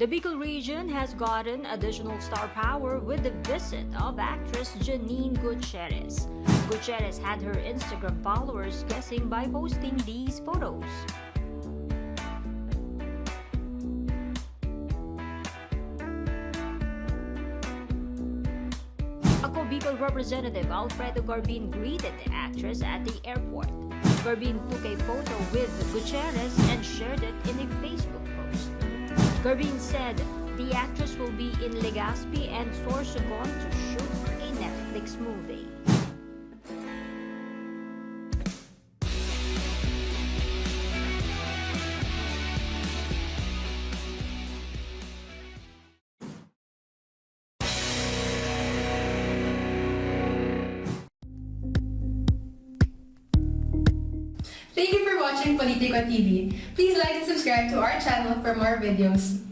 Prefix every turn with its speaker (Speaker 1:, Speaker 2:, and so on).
Speaker 1: The Bicol region has gotten additional star power with the visit of actress Janine Gutierrez. Gutierrez had her Instagram followers guessing by posting these photos. Bicol Representative Alfred Garbin greeted the actress at the airport. Garbin took a photo with Gutierrez and shared it in a Facebook post. Garbin said the actress will be in Legazpi and Sorsogon to shoot a Netflix movie.
Speaker 2: Thank you for watching Politico TV. Please like and subscribe to our channel for more videos.